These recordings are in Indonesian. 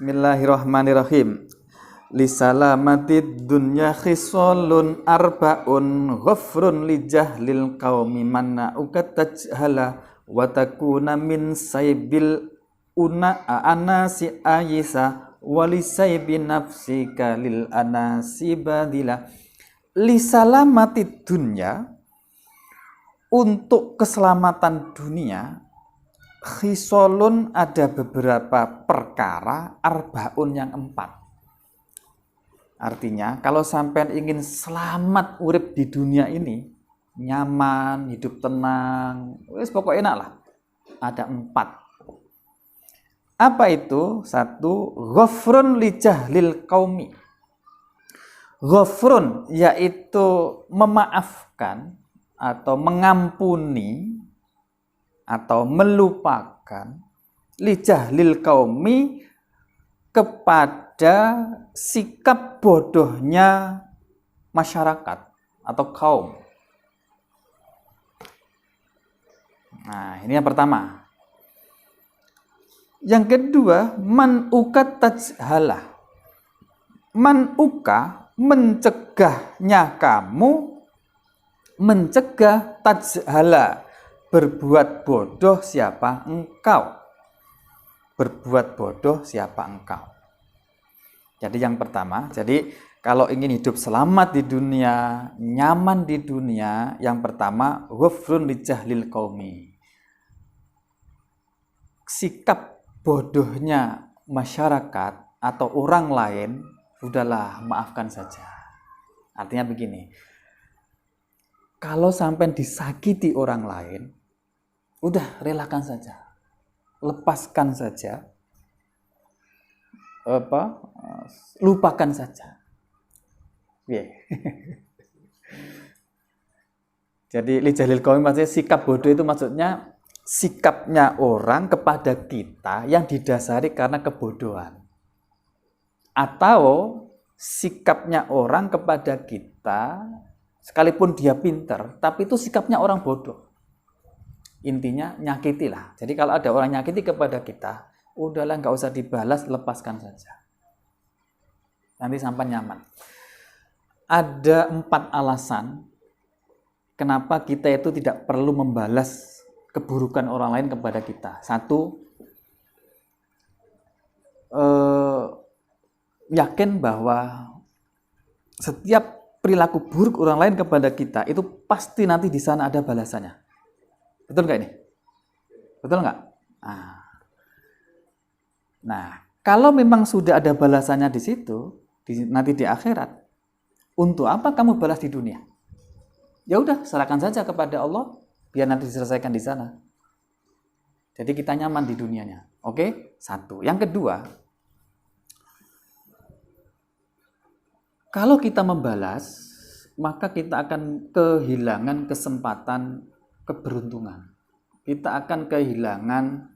Bismillahirrahmanirrahim. Lisalamatid dunya khisalun arba'un ghafrun li jahlil qaumi manna ukatajhala wa takuna min saybil anasi ayisa wa li saybi nafsika lil anasi badila. Lisalamatid dunya, untuk keselamatan dunia, khisolun ada beberapa perkara, arbaun yang 4. Artinya kalau sampean ingin selamat urip di dunia ini, nyaman, hidup tenang, wis pokoknya enak lah, ada 4. Apa itu? 1, ghafrun li jahlil qaumi. Ghafrun yaitu memaafkan atau mengampuni atau melupakan li jahlil qaumi, kepada sikap bodohnya masyarakat atau kaum. Nah, ini yang pertama. Yang kedua, man uka tajhalah. Man uka, mencegahnya kamu, mencegah tajhala, berbuat bodoh siapa engkau. Berbuat bodoh siapa engkau. Jadi yang pertama, jadi kalau ingin hidup selamat di dunia, nyaman di dunia, yang pertama ghafrun li jahlil qaumi. Sikap bodohnya masyarakat atau orang lain, sudahlah maafkan saja. Artinya begini, kalau sampai disakiti orang lain, udah relakan saja. Lepaskan saja, lupakan saja. Jadi li jahlil qaumi maksudnya sikap bodoh itu maksudnya sikapnya orang kepada kita yang didasari karena kebodohan, atau sikapnya orang kepada kita sekalipun dia pinter tapi itu sikapnya orang bodoh. Intinya nyakitilah. Jadi kalau ada orang nyakiti kepada kita, udahlah, nggak usah dibalas, lepaskan saja. Nanti sampai nyaman. Ada 4 alasan kenapa kita itu tidak perlu membalas keburukan orang lain kepada kita. 1, yakin bahwa setiap perilaku buruk orang lain kepada kita itu pasti nanti di sana ada balasannya. Betul nggak ini? Betul nggak? Nah, kalau memang sudah ada balasannya di situ, nanti di akhirat, untuk apa kamu balas di dunia? Ya udah, serahkan saja kepada Allah, biar nanti diselesaikan di sana. Jadi kita nyaman di dunianya. Oke? 1. Yang kedua, kalau kita membalas, maka kita akan kehilangan kesempatan keberuntungan. Kita akan kehilangan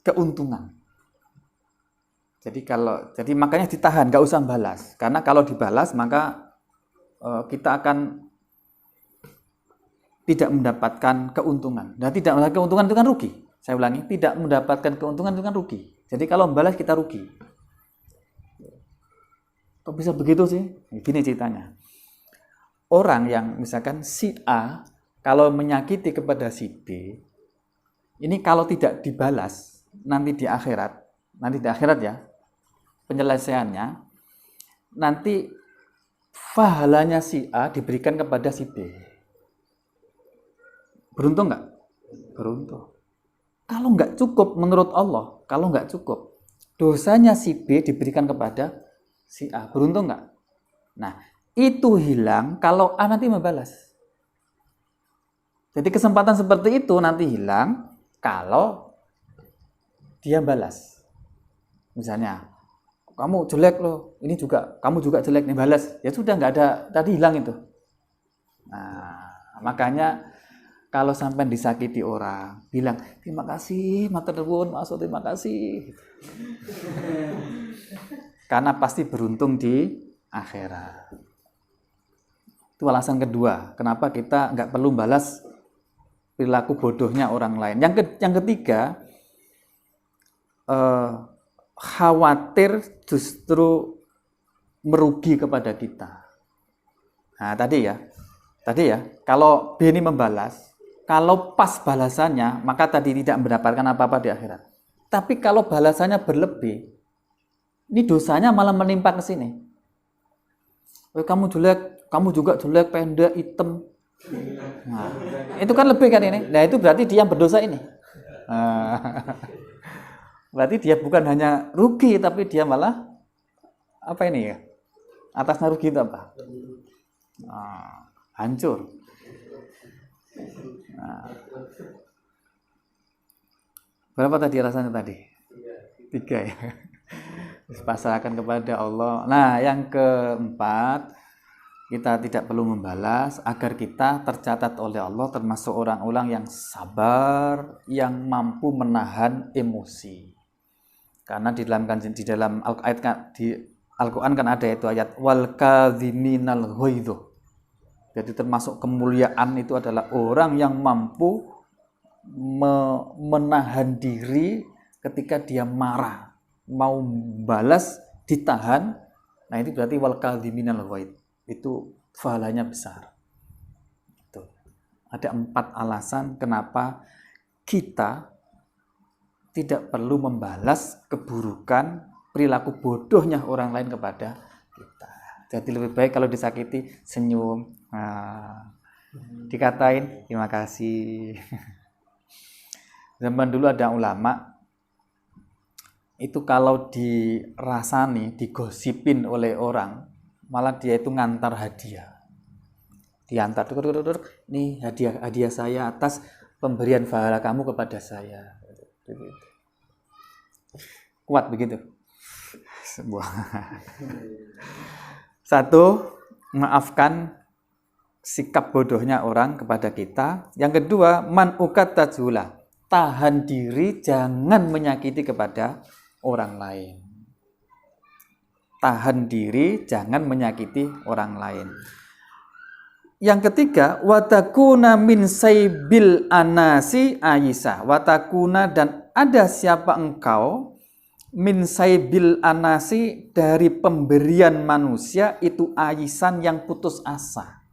keuntungan. Jadi makanya ditahan, nggak usah balas. Karena kalau dibalas maka kita akan tidak mendapatkan keuntungan. Dan tidak mendapatkan keuntungan itu kan rugi. Saya ulangi, tidak mendapatkan keuntungan itu kan rugi. Jadi kalau membalas kita rugi. Kok bisa begitu sih? Gini ceritanya. Orang yang misalkan si A kalau menyakiti kepada si B, ini kalau tidak dibalas nanti di akhirat ya, penyelesaiannya nanti pahalanya si A diberikan kepada si B. Beruntung nggak? Beruntung. Kalau nggak cukup menurut Allah, kalau nggak cukup, dosanya si B diberikan kepada si A. Beruntung nggak? Nah, itu hilang kalau A nanti membalas. Jadi kesempatan seperti itu nanti hilang kalau dia balas. Misalnya, kamu jelek loh, ini juga, kamu juga jelek nih, balas. Ya sudah, nggak ada, tadi hilang itu. Nah, makanya kalau sampai disakiti orang, bilang, terima kasih, matur nuwun, maksud terima kasih. Karena pasti beruntung di akhirat. Itu alasan kedua, kenapa kita nggak perlu balas perilaku bodohnya orang lain. Yang ketiga, khawatir justru merugi kepada kita. Nah, tadi ya, kalau B ini membalas, kalau pas balasannya, maka tadi tidak mendapatkan apa-apa di akhirat. Tapi kalau balasannya berlebih, ini dosanya malah menimpa ke sini. Kamu jelek, kamu juga jelek, pendek, hitam. Nah, itu kan lebih kan ini. Nah, itu berarti dia yang berdosa ini. Berarti dia bukan hanya rugi, tapi dia malah apa ini ya? Atasnya rugi itu apa? Hancur. Berapa tadi alasannya tadi? 3 ya. Pasrahkan kepada Allah. Nah, yang keempat, kita tidak perlu membalas agar kita tercatat oleh Allah termasuk orang-orang yang sabar, yang mampu menahan emosi. Karena di dalam Al-Qur'an kan ada itu ayat wal kadhiminal ghaidh. Jadi termasuk kemuliaan itu adalah orang yang mampu menahan diri ketika dia marah, mau balas ditahan. Nah, itu berarti wal kadhiminal ghaidh. Itu pahalanya besar. Itu. Ada 4 alasan kenapa kita tidak perlu membalas keburukan perilaku bodohnya orang lain kepada kita. Jadi lebih baik kalau disakiti senyum, dikatain terima kasih. Zaman dulu ada ulama itu kalau dirasani, digosipin oleh orang, malah dia itu ngantar hadiah. Diantar, ini hadiah saya atas pemberian pahala kamu kepada saya. Kuat begitu. Satu, maafkan sikap bodohnya orang kepada kita. Yang kedua, man ukatajula, tahan diri jangan menyakiti kepada orang lain. Tahan diri, jangan menyakiti orang lain. Yang ketiga, watakuna min saybil anasi ayisa. Watakuna, dan ada siapa engkau min saybil anasi, dari pemberian manusia itu ayisan, yang putus asa.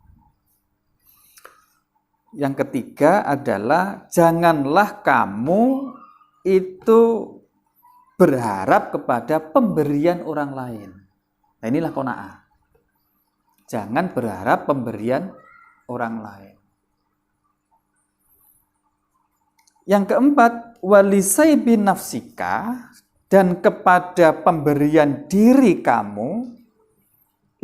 Yang ketiga adalah janganlah kamu itu berharap kepada pemberian orang lain. Nah, inilah qanaah. Jangan berharap pemberian orang lain. Yang keempat, walisai bin nafsika, dan kepada pemberian diri kamu,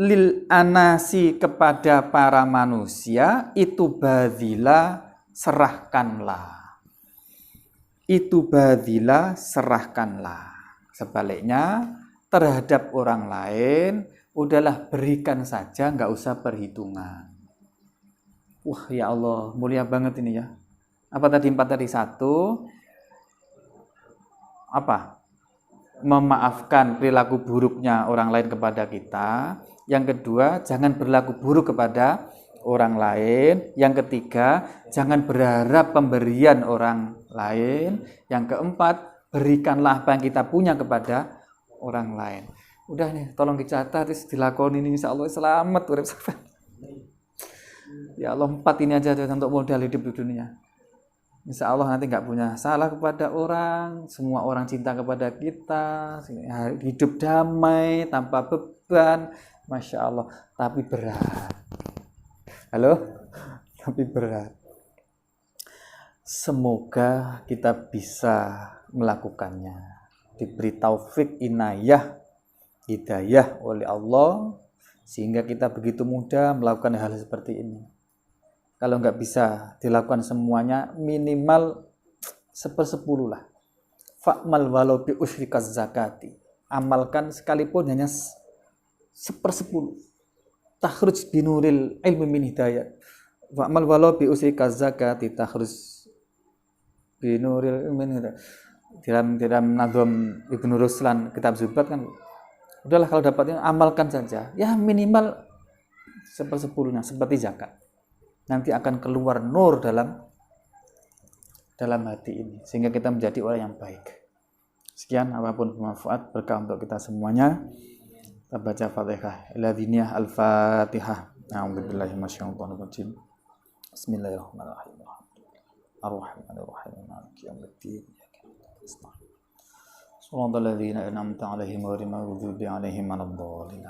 lil anasi, kepada para manusia, itu badila, serahkanlah. Itu badila, serahkanlah. Sebaliknya, terhadap orang lain, udahlah berikan saja, nggak usah perhitungan. Wah, ya Allah, mulia banget ini ya. Apa tadi 4 tadi? 1, apa? Memaafkan perilaku buruknya orang lain kepada kita. Yang kedua, jangan berlaku buruk kepada orang lain. Yang ketiga, jangan berharap pemberian orang lain. Yang keempat, berikanlah apa yang kita punya kepada orang lain. Udah nih, tolong dicatat, terus dilakoni ini, insya Allah selamat. Ya Allah, 4 ini aja untuk modal hidup di dunia. Insya Allah nanti nggak punya salah kepada orang, semua orang cinta kepada kita, hidup damai, tanpa beban, Masya Allah. Tapi berat. Halo? Tapi berat. Semoga kita bisa melakukannya. Diberi taufik, inayah, hidayah oleh Allah, sehingga kita begitu mudah melakukan hal seperti ini. Kalau nggak bisa dilakukan semuanya, minimal 1/10 lah. Fa'mal walau bi usyrikaz zakati. Amalkan sekalipun hanya 1/10. Takhruj binuril ilmi min hidayat. Fa'mal walau bi usyrikaz zakati takhruj binuril ilmi min hidayat. Dalam Nadham Ibnu Ruslan, kitab Zubat kan, udahlah kalau dapatnya amalkan saja. Ya minimal 1/10-nya, seperti zakat. Nanti akan keluar nur dalam hati ini, sehingga kita menjadi orang yang baik. Sekian, apapun bermanfaat berkah untuk kita semuanya. Kita baca Fatihah. Iladhiniyah Al-Fatihah. A'udzubillahi minasyaitonir rajim. Bismillahirrahmanirrahim. Ar-Rahmanir-Rahim. Maliki yaumiddin. Shiratal ladzina an'amta 'alaihim ghairil maghdubi 'alaihim waladdallin.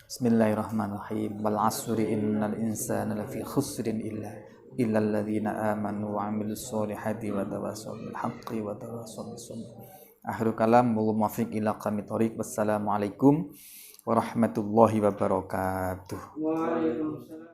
Bismillahirrahmanirrahim. Wal 'asri innal insana lafi khusrin illa alladzina amanu wa 'amilus solihati wa tawassaw bil haqqi wa tawassaw bis sabr. Akhirul kalam, wallahu muwaffiq ila aqwamit thoriq. Wassalamualaikum warahmatullahi wabarakatuh. Waalaikumsalam.